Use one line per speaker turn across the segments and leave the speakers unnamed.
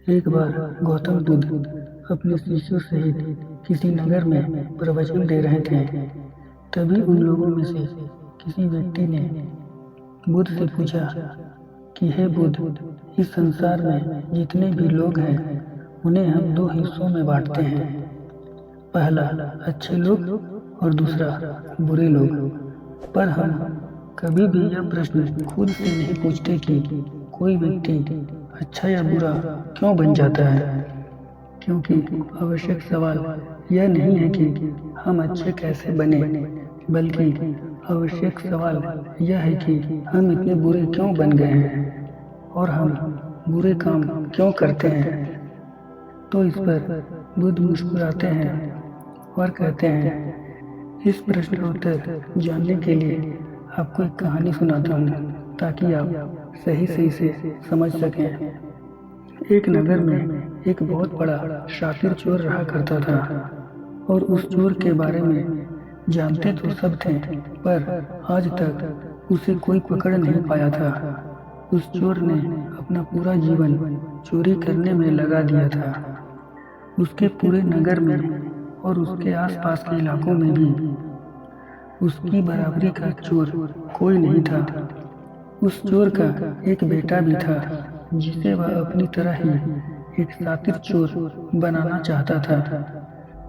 एक बार गौतम बुद्ध अपने शिष्यों सहित किसी नगर में प्रवचन दे रहे थे। तभी उन लोगों में से किसी व्यक्ति ने बुद्ध से पूछा कि हे बुद्ध, इस संसार में जितने भी लोग हैं उन्हें हम दो हिस्सों में बांटते हैं। पहला अच्छे लोग और दूसरा बुरे लोग। पर हम कभी भी यह प्रश्न खुद से नहीं पूछते कि कोई व्यक्ति अच्छा या बुरा क्यों बन जाता है। क्योंकि आवश्यक सवाल यह नहीं है कि हम अच्छे कैसे बने, बल्कि आवश्यक सवाल यह है कि हम इतने बुरे क्यों बन गए हैं और हम बुरे काम क्यों करते हैं। तो इस पर बुद्ध मुस्कुराते हैं और कहते हैं, इस प्रश्न का उत्तर जानने के लिए आपको एक कहानी सुनाता हूँ ताकि आप सही सही से समझ सकें। एक नगर में एक बहुत बड़ा शातिर चोर रहा करता था और उस चोर के बारे में जानते तो सब थे, पर आज तक उसे कोई पकड़ नहीं पाया था। उस चोर ने अपना पूरा जीवन चोरी करने में लगा दिया था। उसके पूरे नगर में और उसके आसपास के इलाकों में भी उसकी बराबरी का चोर कोई नहीं था। उस चोर का एक बेटा भी था जिसे वह अपनी तरह ही एक शातिर चोर बनाना चाहता था।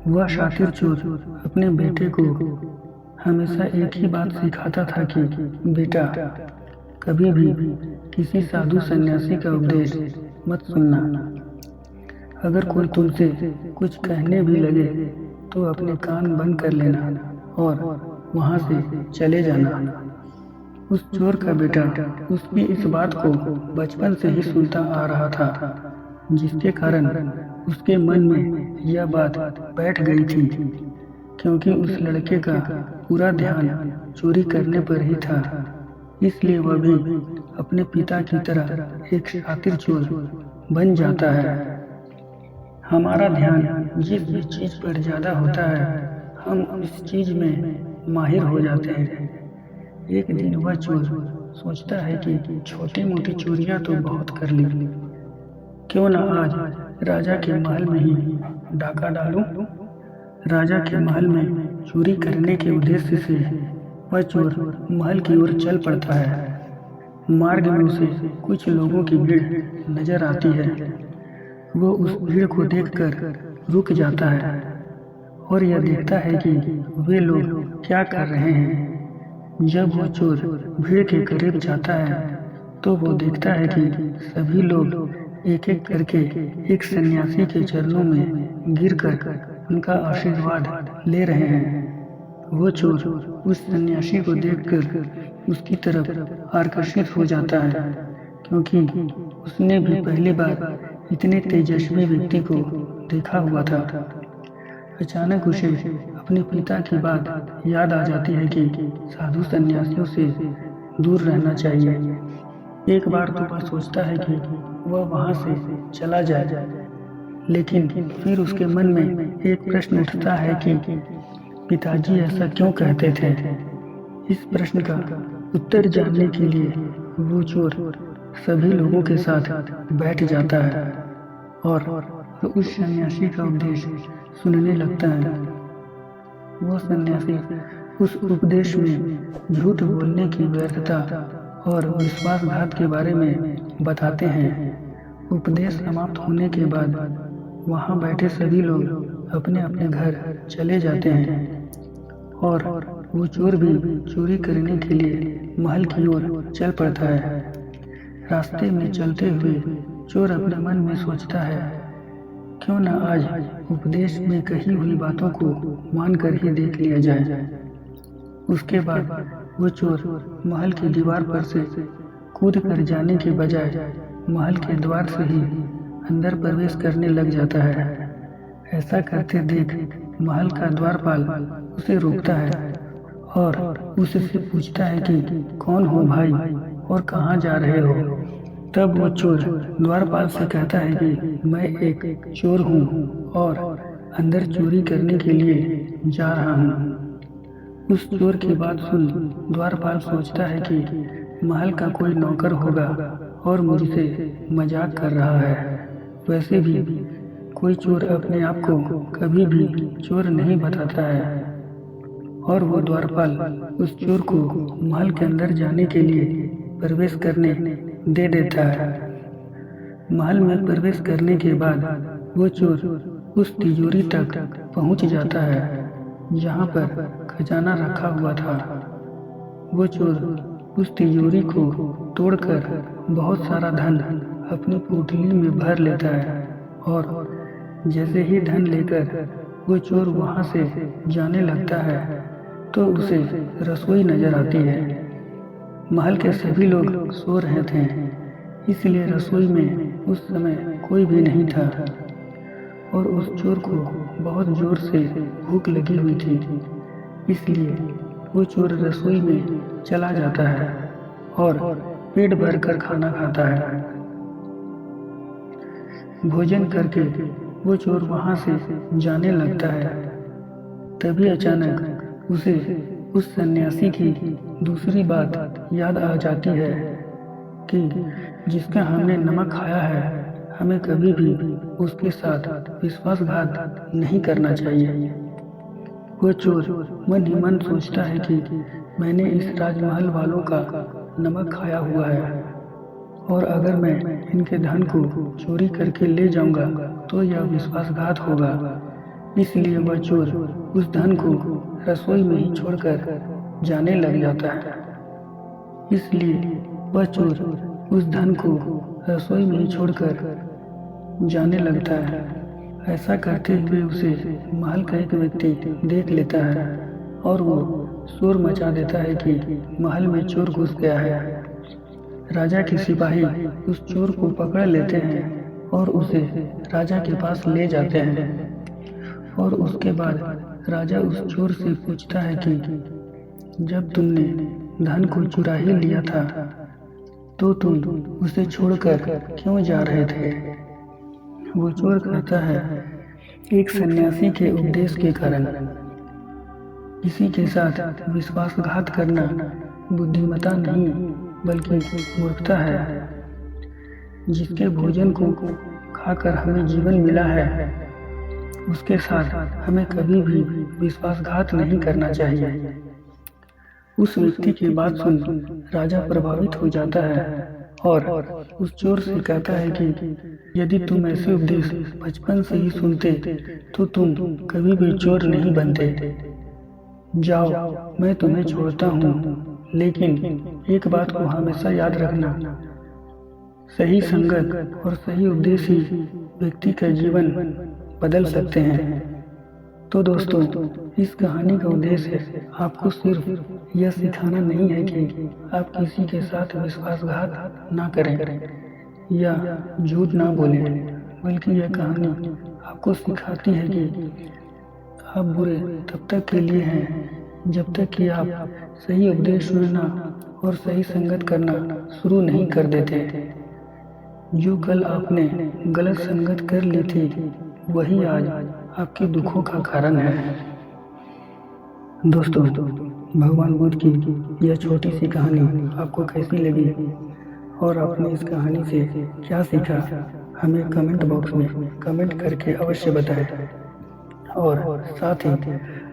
वह शातिर चोर अपने बेटे को हमेशा एक ही बात सिखाता था कि बेटा, कभी भी किसी साधु सन्यासी का उपदेश मत सुनना। अगर कोई तुमसे कुछ कहने भी लगे तो अपने कान बंद कर लेना और वहां से चले जाना। उस चोर का बेटा उसकी इस बात को बचपन से ही सुनता आ रहा था, जिसके कारण उसके मन में यह बात बैठ गई थी। क्योंकि उस लड़के का पूरा ध्यान चोरी करने पर ही था, इसलिए वह भी अपने पिता की तरह एक शातिर चोर बन जाता है। हमारा ध्यान जिस भी चीज पर ज्यादा होता है, हम उस चीज में माहिर हो जाते हैं। एक दिन वह चोर सोचता है कि छोटी मोटी चोरियां तो बहुत कर ली, क्यों ना आज राजा के महल में ही डाका डालूं। राजा के महल में चोरी करने के उद्देश्य से वह चोर महल की ओर चल पड़ता है। मार्ग में उसे कुछ लोगों की भीड़ नजर आती है। वो उस भीड़ को देखकर रुक जाता है और यह देखता है कि वे लोग क्या कर रहे हैं। जब वो चोर भीड़ के करीब जाता है तो वो देखता है कि सभी लोग एक एक करके एक सन्यासी के चरणों में गिरकर उनका आशीर्वाद ले रहे हैं। वो चोर उस सन्यासी को देखकर उसकी तरफ आकर्षित हो जाता है, क्योंकि उसने भी पहली बार इतने तेजस्वी व्यक्ति को देखा हुआ था। अचानक उसे अपने पिता की बात याद आ जाती है कि साधु सन्यासियों से दूर रहना चाहिए। एक बार तो वह सोचता है कि वह वहां से चला जाए, लेकिन फिर उसके मन में एक प्रश्न उठता है कि पिताजी ऐसा क्यों कहते थे। इस प्रश्न का उत्तर जानने के लिए वो चोर सभी लोगों के साथ बैठ जाता है और उस सन्यासी का उपदेश सुनने लगता है। वो सन्यासी उस उपदेश में झूठ बोलने की व्यर्थता और विश्वासघात के बारे में बताते हैं। उपदेश समाप्त होने के बाद वहां बैठे सभी लोग अपने अपने घर चले जाते हैं और वो चोर भी चोरी करने के लिए महल की ओर चल पड़ता है। रास्ते में चलते हुए चोर अपने मन में सोचता है, क्यों न आज उपदेश में कही हुई बातों को मानकर ही देख लिया जाए। उसके बाद वो चोर महल की दीवार पर से कूद कर जाने के बजाय महल के द्वार से ही अंदर प्रवेश करने लग जाता है। ऐसा करते देख महल का द्वारपाल उसे रोकता है और उससे पूछता है कि कौन हो भाई और कहाँ जा रहे हो। तब वो चोर द्वारपाल से कहता है कि मैं एक चोर हूँ और अंदर चोरी करने के लिए जा रहा हूँ। उस चोर की बात सुन द्वारपाल सोचता है कि महल का कोई नौकर होगा और मुझसे मजाक कर रहा है। वैसे भी कोई चोर अपने आप को कभी भी चोर नहीं बताता है और वो द्वारपाल उस चोर को महल के अंदर जाने के लिए प्रवेश करने दे देता है। महल में प्रवेश करने के बाद वो चोर उस तिजोरी तक पहुंच जाता है जहां पर खजाना रखा हुआ था। वो चोर उस तिजोरी को तोड़कर बहुत सारा धन अपनी पोटली में भर लेता है और जैसे ही धन लेकर वो चोर वहां से जाने लगता है तो उसे रसोई नजर आती है। महल के सभी लोग सो रहे थे, इसलिए रसोई में उस समय कोई भी नहीं था और उस चोर को बहुत जोर से भूख लगी हुई थी। इसलिए वो चोर रसोई में चला जाता है और पेट भर कर खाना खाता है। भोजन करके वो चोर वहां से जाने लगता है। तभी अचानक उसे उस सन्यासी की दूसरी बात याद आ जाती है कि जिसका हमने नमक खाया है हमें कभी भी उसके साथ विश्वासघात नहीं करना चाहिए। वो चोर मन ही मन सोचता है कि मैंने इस राजमहल वालों का नमक खाया हुआ है और अगर मैं इनके धन को चोरी करके ले जाऊंगा तो यह विश्वासघात होगा। इसलिए वह चोर उस धन को रसोई में ही छोड़कर जाने लग जाता है। इसलिए वह चोर उस धन को रसोई में ही छोड़कर जाने लगता है। ऐसा करते हुए उसे महल का एक व्यक्ति देख लेता है और वो शोर मचा देता है कि महल में चोर घुस गया है। राजा के सिपाही उस चोर को पकड़ लेते हैं और उसे राजा के पास ले जाते हैं और उसके बाद राजा उस चोर से पूछता है कि जब तुमने धन को चुरा ही लिया था तो तुम उसे छोड़कर क्यों जा रहे थे? वो चोर कहता है एक सन्यासी के उपदेश के कारण। किसी के साथ विश्वासघात करना बुद्धिमत्ता नहीं बल्कि मूर्खता है। जिसके भोजन को खाकर हमें जीवन मिला है उसके साथ हमें कभी भी विश्वासघात नहीं करना चाहिए। उस व्यक्ति की बात सुन राजा प्रभावित हो जाता है और उस चोर से कहता है कि यदि तुम ऐसे उपदेश बचपन से ही सुनते तो तुम कभी भी चोर नहीं बनते। जाओ, मैं तुम्हें छोड़ता हूँ, लेकिन एक बात को हमेशा याद रखना, सही संगत और सही उपदेश ही व्यक्ति का जीवन बदल सकते हैं। तो दोस्तों, इस कहानी का उद्देश्य आपको सिर्फ यह सिखाना नहीं है कि आप किसी के साथ विश्वासघात ना करें या झूठ ना बोलें, बल्कि यह कहानी आपको सिखाती है कि आप बुरे तब तक के लिए हैं जब तक कि आप सही उपदेश सुनना और सही संगत करना शुरू नहीं कर देते। जो कल आपने गलत संगत कर ली थी वही आज आपके दुखों का कारण है। दोस्तों, भगवान बुद्ध की यह छोटी सी कहानी आपको कैसी लगी और आपने इस कहानी से क्या सीखा, हमें कमेंट बॉक्स में कमेंट करके अवश्य बताएं। और साथ ही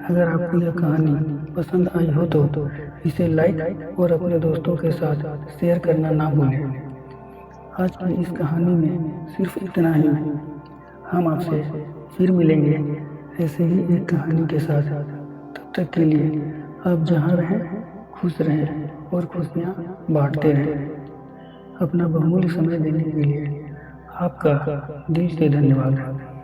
अगर आपको यह कहानी पसंद आई हो तो इसे लाइक और अपने दोस्तों के साथ शेयर करना ना भूलें। आज की इस कहानी में सिर्फ इतना ही। हम आपसे फिर मिलेंगे ऐसे ही एक कहानी के साथ। तब तक के लिए आप जहाँ रहें खुश रहें और खुशियाँ बांटते रहें। अपना बहुमूल्य समय देने के लिए आपका दिल से धन्यवाद।